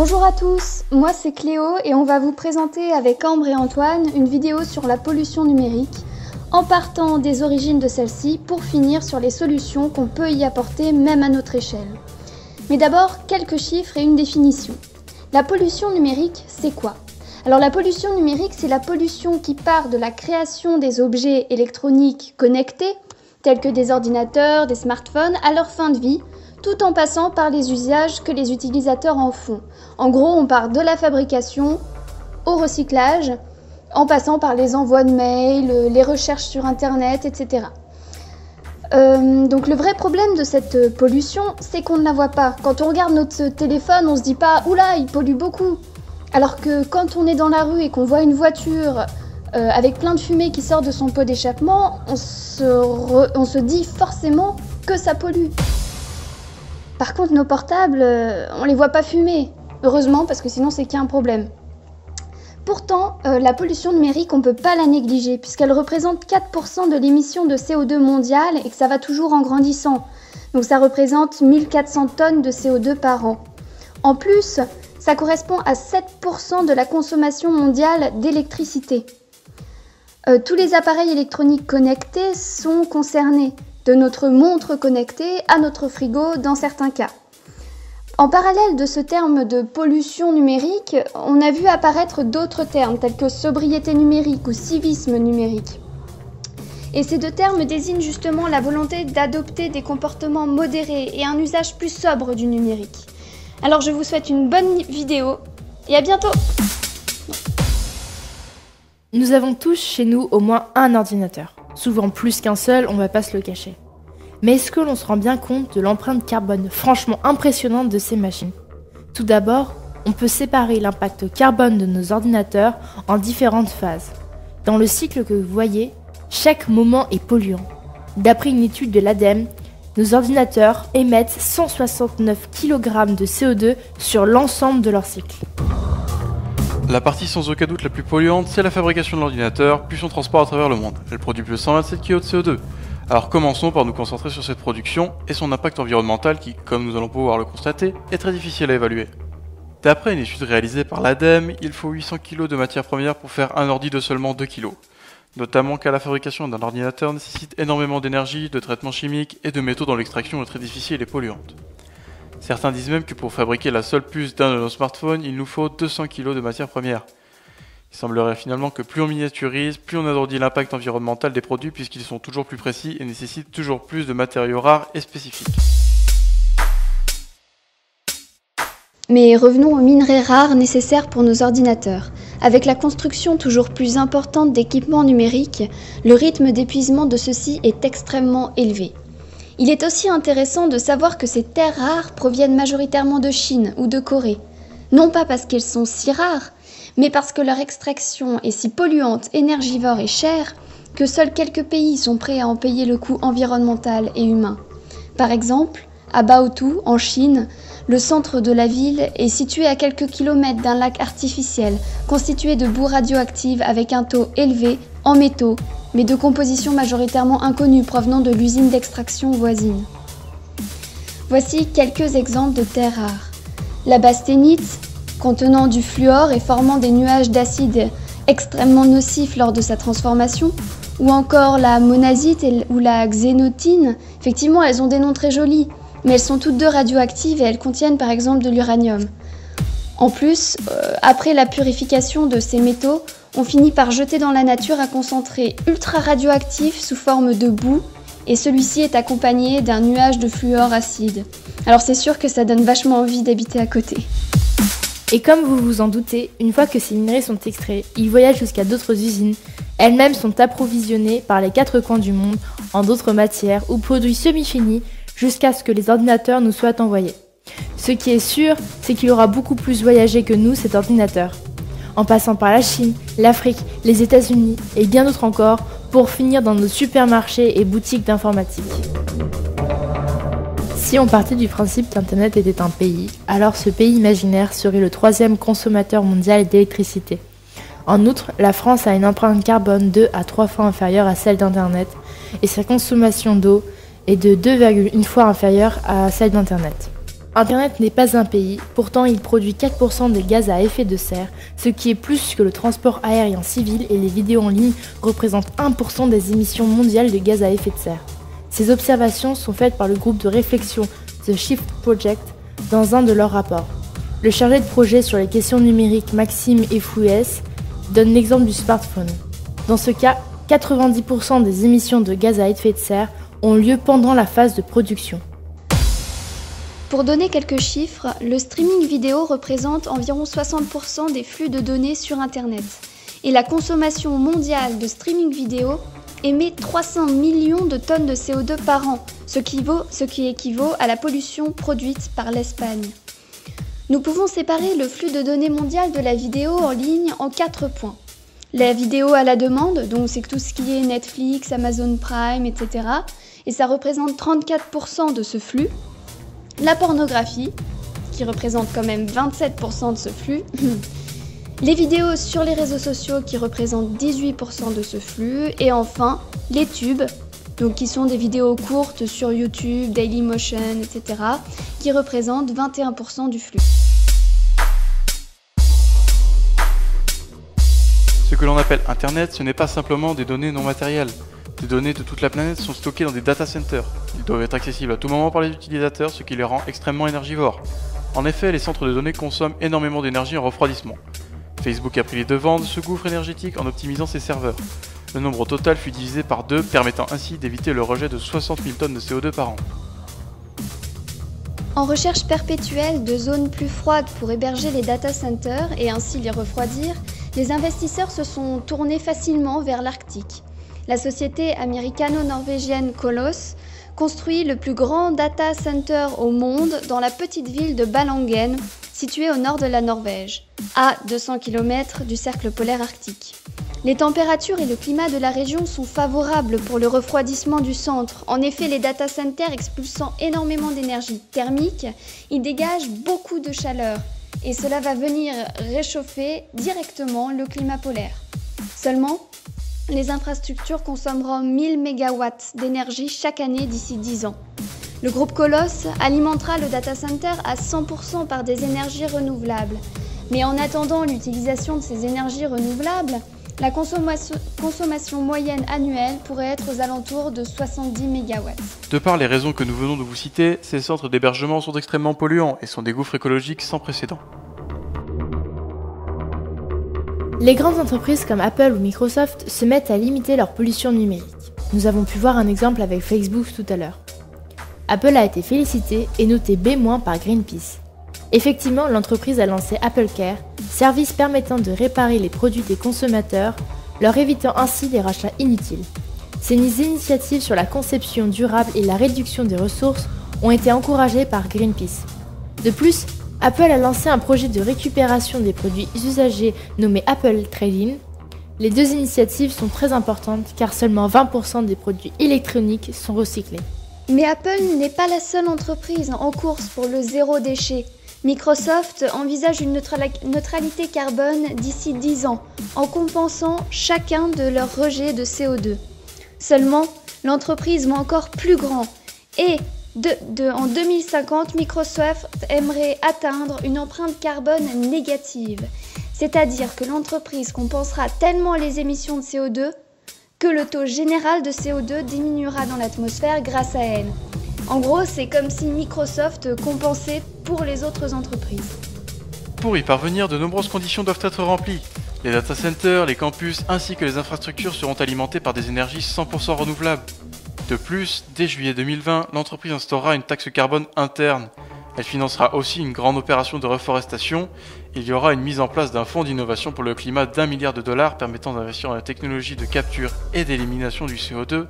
Bonjour à tous, moi c'est Cléo et on va vous présenter avec Ambre et Antoine une vidéo sur la pollution numérique, en partant des origines de celle-ci pour finir sur les solutions qu'on peut y apporter même à notre échelle. Mais d'abord, quelques chiffres et une définition. La pollution numérique, c'est quoi ? Alors la pollution numérique, c'est la pollution qui part de la création des objets électroniques connectés, tels que des ordinateurs, des smartphones, à leur fin de vie, tout en passant par les usages que les utilisateurs en font. En gros, on part de la fabrication au recyclage, en passant par les envois de mails, les recherches sur Internet, etc. Donc le vrai problème de cette pollution, c'est qu'on ne la voit pas. Quand on regarde notre téléphone, on se dit pas « Oula, il pollue beaucoup !» Alors que quand on est dans la rue et qu'on voit une voiture avec plein de fumée qui sort de son pot d'échappement, on se dit forcément que ça pollue. Par contre, nos portables, on les voit pas fumer. Heureusement, parce que sinon c'est qu'il y a un problème. Pourtant, la pollution numérique, on ne peut pas la négliger, puisqu'elle représente 4% de l'émission de CO2 mondiale et que ça va toujours en grandissant. Donc ça représente 1400 tonnes de CO2 par an. En plus, ça correspond à 7% de la consommation mondiale d'électricité. Tous les appareils électroniques connectés sont concernés, de notre montre connectée à notre frigo dans certains cas. En parallèle de ce terme de pollution numérique, on a vu apparaître d'autres termes tels que sobriété numérique ou civisme numérique. Et ces deux termes désignent justement la volonté d'adopter des comportements modérés et un usage plus sobre du numérique. Alors je vous souhaite une bonne vidéo et à bientôt! Nous avons tous chez nous au moins un ordinateur. Souvent plus qu'un seul, on va pas se le cacher. Mais est-ce que l'on se rend bien compte de l'empreinte carbone franchement impressionnante de ces machines ? Tout d'abord, on peut séparer l'impact carbone de nos ordinateurs en différentes phases. Dans le cycle que vous voyez, chaque moment est polluant. D'après une étude de l'ADEME, nos ordinateurs émettent 169 kg de CO2 sur l'ensemble de leur cycle. La partie sans aucun doute la plus polluante, c'est la fabrication de l'ordinateur, puis son transport à travers le monde. Elle produit plus de 127 kg de CO2. Alors commençons par nous concentrer sur cette production et son impact environnemental qui, comme nous allons pouvoir le constater, est très difficile à évaluer. D'après une étude réalisée par l'ADEME, il faut 800 kg de matières premières pour faire un ordi de seulement 2 kg. Notamment car la fabrication d'un ordinateur nécessite énormément d'énergie, de traitements chimiques et de métaux dont l'extraction est très difficile et polluante. Certains disent même que pour fabriquer la seule puce d'un de nos smartphones, il nous faut 200 kg de matières premières. Il semblerait finalement que plus on miniaturise, plus on alourdit l'impact environnemental des produits puisqu'ils sont toujours plus précis et nécessitent toujours plus de matériaux rares et spécifiques. Mais revenons aux minerais rares nécessaires pour nos ordinateurs. Avec la construction toujours plus importante d'équipements numériques, le rythme d'épuisement de ceux-ci est extrêmement élevé. Il est aussi intéressant de savoir que ces terres rares proviennent majoritairement de Chine ou de Corée. Non pas parce qu'elles sont si rares, mais parce que leur extraction est si polluante, énergivore et chère que seuls quelques pays sont prêts à en payer le coût environnemental et humain. Par exemple, à Baotou, en Chine, le centre de la ville est situé à quelques kilomètres d'un lac artificiel constitué de boue radioactive avec un taux élevé en métaux, mais de composition majoritairement inconnue provenant de l'usine d'extraction voisine. Voici quelques exemples de terres rares. La basténite, contenant du fluor et formant des nuages d'acide extrêmement nocifs lors de sa transformation, ou encore la monazite ou la xénotine. Effectivement, elles ont des noms très jolis, mais elles sont toutes deux radioactives et elles contiennent par exemple de l'uranium. En plus, après la purification de ces métaux, on finit par jeter dans la nature un concentré ultra radioactif sous forme de boue, et celui-ci est accompagné d'un nuage de fluor acide. Alors c'est sûr que ça donne vachement envie d'habiter à côté. Et comme vous vous en doutez, une fois que ces minerais sont extraits, ils voyagent jusqu'à d'autres usines. Elles-mêmes sont approvisionnées par les 4 coins du monde en d'autres matières ou produits semi-finis jusqu'à ce que les ordinateurs nous soient envoyés. Ce qui est sûr, c'est qu'il aura beaucoup plus voyagé que nous cet ordinateur, en passant par la Chine, l'Afrique, les États-Unis et bien d'autres encore pour finir dans nos supermarchés et boutiques d'informatique. Si on partait du principe qu'Internet était un pays, alors ce pays imaginaire serait le 3e consommateur mondial d'électricité. En outre, la France a une empreinte carbone 2 à 3 fois inférieure à celle d'Internet et sa consommation d'eau est de 2,1 fois inférieure à celle d'Internet. Internet n'est pas un pays, pourtant il produit 4% des gaz à effet de serre, ce qui est plus que le transport aérien civil, et les vidéos en ligne représentent 1% des émissions mondiales de gaz à effet de serre. Ces observations sont faites par le groupe de réflexion The Shift Project dans un de leurs rapports. Le chargé de projet sur les questions numériques Maxime Efouès donne l'exemple du smartphone. Dans ce cas, 90% des émissions de gaz à effet de serre ont lieu pendant la phase de production. Pour donner quelques chiffres, le streaming vidéo représente environ 60% des flux de données sur Internet. Et la consommation mondiale de streaming vidéo émet 300 millions de tonnes de CO2 par an, ce qui équivaut à la pollution produite par l'Espagne. Nous pouvons séparer le flux de données mondial de la vidéo en ligne en 4 points. La vidéo à la demande, donc c'est tout ce qui est Netflix, Amazon Prime, etc. Et ça représente 34% de ce flux. La pornographie, qui représente quand même 27% de ce flux. Les vidéos sur les réseaux sociaux, qui représentent 18% de ce flux. Et enfin, les tubes, donc qui sont des vidéos courtes sur YouTube, Dailymotion, etc., qui représentent 21% du flux. Ce que l'on appelle Internet, ce n'est pas simplement des données non matérielles. Des données de toute la planète sont stockées dans des data centers. Ils doivent être accessibles à tout moment par les utilisateurs, ce qui les rend extrêmement énergivores. En effet, les centres de données consomment énormément d'énergie en refroidissement. Facebook a pris les devants de ce gouffre énergétique en optimisant ses serveurs. Le nombre total fut divisé par 2, permettant ainsi d'éviter le rejet de 60 000 tonnes de CO2 par an. En recherche perpétuelle de zones plus froides pour héberger les data centers et ainsi les refroidir, les investisseurs se sont tournés facilement vers l'Arctique. La société américano-norvégienne Kolos construit le plus grand data center au monde dans la petite ville de Ballangen, située au nord de la Norvège, à 200 km du cercle polaire arctique. Les températures et le climat de la région sont favorables pour le refroidissement du centre. En effet, les data centers expulsant énormément d'énergie thermique, ils dégagent beaucoup de chaleur et cela va venir réchauffer directement le climat polaire. Seulement, les infrastructures consommeront 1000 MW d'énergie chaque année d'ici 10 ans. Le groupe Kolos alimentera le data center à 100% par des énergies renouvelables. Mais en attendant l'utilisation de ces énergies renouvelables, la consommation moyenne annuelle pourrait être aux alentours de 70 MW. De par les raisons que nous venons de vous citer, ces centres d'hébergement sont extrêmement polluants et sont des gouffres écologiques sans précédent. Les grandes entreprises comme Apple ou Microsoft se mettent à limiter leur pollution numérique. Nous avons pu voir un exemple avec Facebook tout à l'heure. Apple a été félicité et noté B- par Greenpeace. Effectivement, l'entreprise a lancé Apple Care, service permettant de réparer les produits des consommateurs, leur évitant ainsi des rachats inutiles. Ces initiatives sur la conception durable et la réduction des ressources ont été encouragées par Greenpeace. De plus, Apple a lancé un projet de récupération des produits usagés nommé Apple Trade-in. Les deux initiatives sont très importantes car seulement 20% des produits électroniques sont recyclés. Mais Apple n'est pas la seule entreprise en course pour le zéro déchet. Microsoft envisage une neutralité carbone d'ici 10 ans, en compensant chacun de leurs rejets de CO2. Seulement, l'entreprise va encore plus grand et en 2050, Microsoft aimerait atteindre une empreinte carbone négative. C'est-à-dire que l'entreprise compensera tellement les émissions de CO2 que le taux général de CO2 diminuera dans l'atmosphère grâce à elle. En gros, c'est comme si Microsoft compensait pour les autres entreprises. Pour y parvenir, de nombreuses conditions doivent être remplies. Les data centers, les campus ainsi que les infrastructures seront alimentés par des énergies 100% renouvelables. De plus, dès juillet 2020, l'entreprise instaurera une taxe carbone interne. Elle financera aussi une grande opération de reforestation. Il y aura une mise en place d'un fonds d'innovation pour le climat d'$1 milliard permettant d'investir dans la technologie de capture et d'élimination du CO2.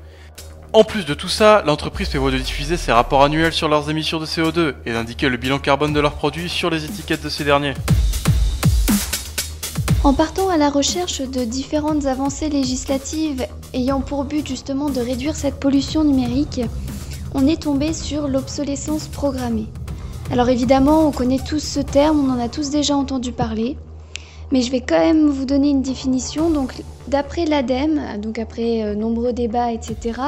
En plus de tout ça, l'entreprise prévoit de diffuser ses rapports annuels sur leurs émissions de CO2 et d'indiquer le bilan carbone de leurs produits sur les étiquettes de ces derniers. En partant à la recherche de différentes avancées législatives ayant pour but justement de réduire cette pollution numérique, on est tombé sur l'obsolescence programmée. Alors évidemment, on connaît tous ce terme, on en a tous déjà entendu parler, mais je vais quand même vous donner une définition. Donc, d'après l'ADEME, donc après nombreux débats, etc.,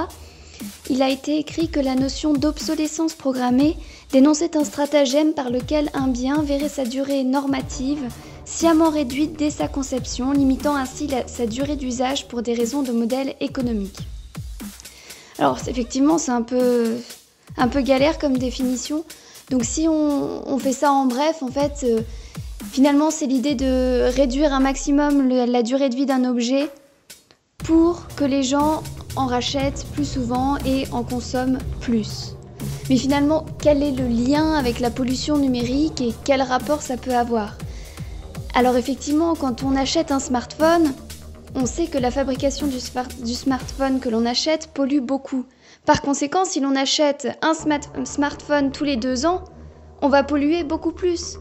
il a été écrit que la notion d'obsolescence programmée dénonçait un stratagème par lequel un bien verrait sa durée normative sciemment réduite dès sa conception, limitant ainsi sa durée d'usage pour des raisons de modèle économique. Alors effectivement, c'est un peu galère comme définition. Donc si on fait ça en bref, en fait, finalement c'est l'idée de réduire un maximum la durée de vie d'un objet pour que les gens en rachètent plus souvent et en consomment plus. Mais finalement, quel est le lien avec la pollution numérique et quel rapport ça peut avoir ? Alors effectivement, quand on achète un smartphone, on sait que la fabrication du smartphone que l'on achète pollue beaucoup. Par conséquent, si l'on achète un smartphone tous les 2 ans, on va polluer beaucoup plus.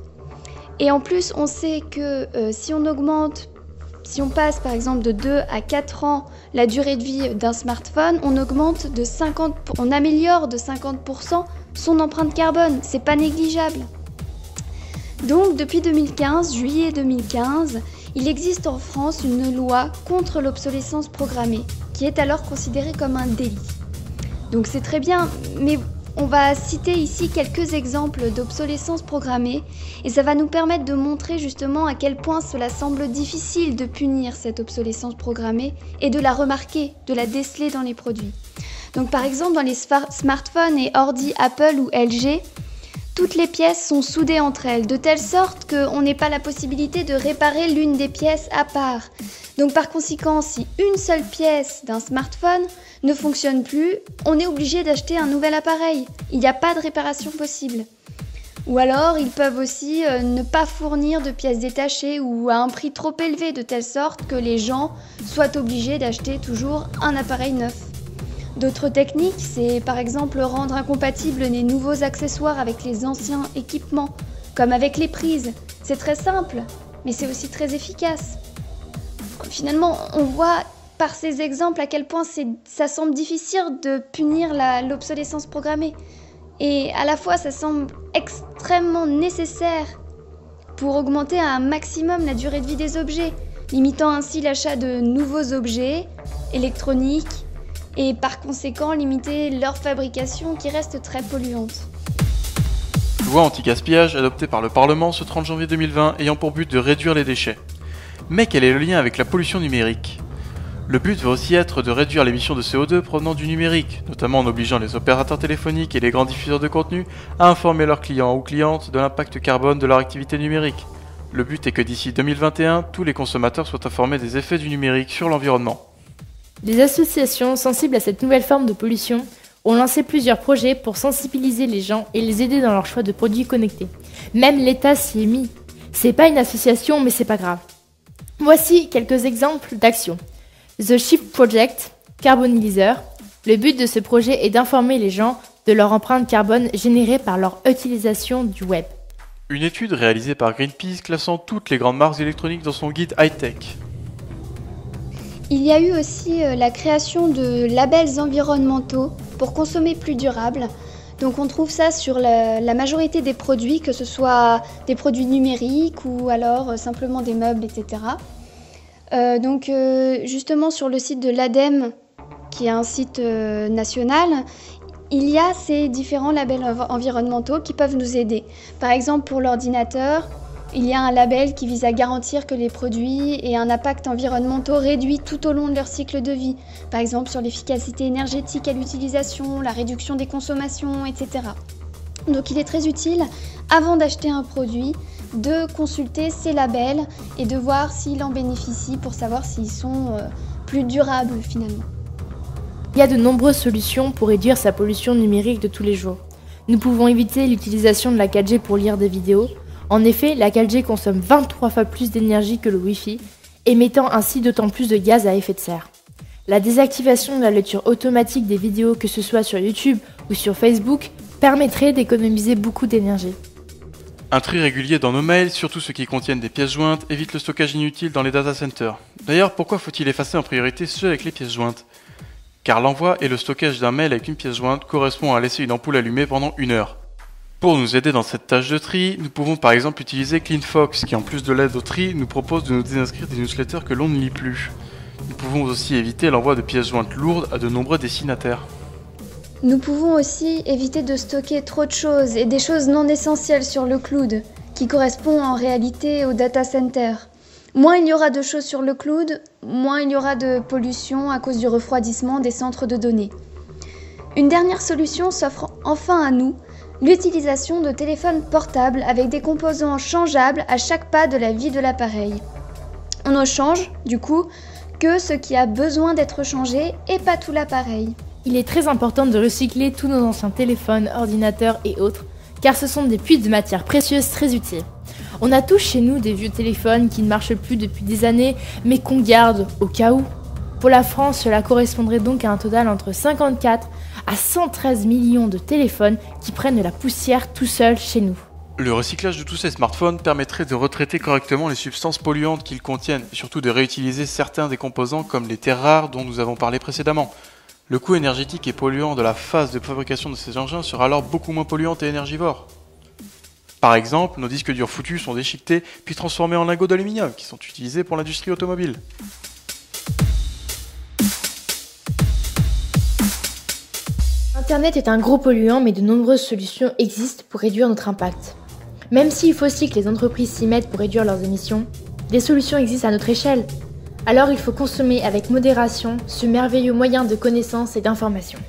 Et en plus, on sait que si on passe par exemple de 2 à 4 ans la durée de vie d'un smartphone, on améliore de 50% son empreinte carbone. C'est pas négligeable. Donc depuis 2015, juillet 2015, il existe en France une loi contre l'obsolescence programmée, qui est alors considérée comme un délit. Donc c'est très bien, mais on va citer ici quelques exemples d'obsolescence programmée et ça va nous permettre de montrer justement à quel point cela semble difficile de punir cette obsolescence programmée et de la remarquer, de la déceler dans les produits. Donc par exemple dans les smartphones et ordi Apple ou LG, toutes les pièces sont soudées entre elles, de telle sorte qu'on n'ait pas la possibilité de réparer l'une des pièces à part. Donc par conséquent, si une seule pièce d'un smartphone ne fonctionne plus, on est obligé d'acheter un nouvel appareil. Il n'y a pas de réparation possible. Ou alors, ils peuvent aussi ne pas fournir de pièces détachées ou à un prix trop élevé, de telle sorte que les gens soient obligés d'acheter toujours un appareil neuf. D'autres techniques, c'est par exemple rendre incompatibles les nouveaux accessoires avec les anciens équipements, comme avec les prises. C'est très simple, mais c'est aussi très efficace. Finalement, on voit par ces exemples à quel point ça semble difficile de punir l'obsolescence programmée. Et à la fois, ça semble extrêmement nécessaire pour augmenter à un maximum la durée de vie des objets, limitant ainsi l'achat de nouveaux objets électroniques, et par conséquent limiter leur fabrication qui reste très polluante. Loi anti-gaspillage adoptée par le Parlement ce 30 janvier 2020 ayant pour but de réduire les déchets. Mais quel est le lien avec la pollution numérique ? Le but va aussi être de réduire l'émission de CO2 provenant du numérique, notamment en obligeant les opérateurs téléphoniques et les grands diffuseurs de contenu à informer leurs clients ou clientes de l'impact carbone de leur activité numérique. Le but est que d'ici 2021, tous les consommateurs soient informés des effets du numérique sur l'environnement. Les associations sensibles à cette nouvelle forme de pollution ont lancé plusieurs projets pour sensibiliser les gens et les aider dans leur choix de produits connectés. Même l'État s'y est mis. C'est pas une association, mais c'est pas grave. Voici quelques exemples d'actions. The Shift Project, Carboniliseur. Le but de ce projet est d'informer les gens de leur empreinte carbone générée par leur utilisation du web. Une étude réalisée par Greenpeace classant toutes les grandes marques électroniques dans son guide high-tech. Il y a eu aussi la création de labels environnementaux pour consommer plus durable. Donc on trouve ça sur la majorité des produits, que ce soit des produits numériques ou alors simplement des meubles, etc. Donc justement sur le site de l'ADEME, qui est un site national, il y a ces différents labels environnementaux qui peuvent nous aider. Par exemple pour l'ordinateur, il y a un label qui vise à garantir que les produits aient un impact environnemental réduit tout au long de leur cycle de vie. Par exemple sur l'efficacité énergétique à l'utilisation, la réduction des consommations, etc. Donc il est très utile, avant d'acheter un produit, de consulter ces labels et de voir s'il en bénéficie pour savoir s'ils sont plus durables finalement. Il y a de nombreuses solutions pour réduire sa pollution numérique de tous les jours. Nous pouvons éviter l'utilisation de la 4G pour lire des vidéos. En effet, la 4G consomme 23 fois plus d'énergie que le Wi-Fi, émettant ainsi d'autant plus de gaz à effet de serre. La désactivation de la lecture automatique des vidéos, que ce soit sur YouTube ou sur Facebook, permettrait d'économiser beaucoup d'énergie. Un tri régulier dans nos mails, surtout ceux qui contiennent des pièces jointes, évite le stockage inutile dans les data centers. D'ailleurs, pourquoi faut-il effacer en priorité ceux avec les pièces jointes ? Car l'envoi et le stockage d'un mail avec une pièce jointe correspond à laisser une ampoule allumée pendant 1 heure. Pour nous aider dans cette tâche de tri, nous pouvons par exemple utiliser CleanFox, qui en plus de l'aide au tri, nous propose de nous désinscrire des newsletters que l'on ne lit plus. Nous pouvons aussi éviter l'envoi de pièces jointes lourdes à de nombreux destinataires. Nous pouvons aussi éviter de stocker trop de choses et des choses non essentielles sur le cloud, qui correspond en réalité au data center. Moins il y aura de choses sur le cloud, moins il y aura de pollution à cause du refroidissement des centres de données. Une dernière solution s'offre enfin à nous, l'utilisation de téléphones portables avec des composants changeables à chaque pas de la vie de l'appareil. On ne change, du coup, que ce qui a besoin d'être changé et pas tout l'appareil. Il est très important de recycler tous nos anciens téléphones, ordinateurs et autres, car ce sont des puits de matières précieuses très utiles. On a tous chez nous des vieux téléphones qui ne marchent plus depuis des années, mais qu'on garde au cas où. Pour la France, cela correspondrait donc à un total entre 54 à 113 millions de téléphones qui prennent de la poussière tout seuls chez nous. Le recyclage de tous ces smartphones permettrait de retraiter correctement les substances polluantes qu'ils contiennent, et surtout de réutiliser certains des composants comme les terres rares dont nous avons parlé précédemment. Le coût énergétique et polluant de la phase de fabrication de ces engins sera alors beaucoup moins polluant et énergivore. Par exemple, nos disques durs foutus sont déchiquetés puis transformés en lingots d'aluminium qui sont utilisés pour l'industrie automobile. Internet est un gros polluant, mais de nombreuses solutions existent pour réduire notre impact. Même s'il faut aussi que les entreprises s'y mettent pour réduire leurs émissions, des solutions existent à notre échelle. Alors il faut consommer avec modération ce merveilleux moyen de connaissance et d'information.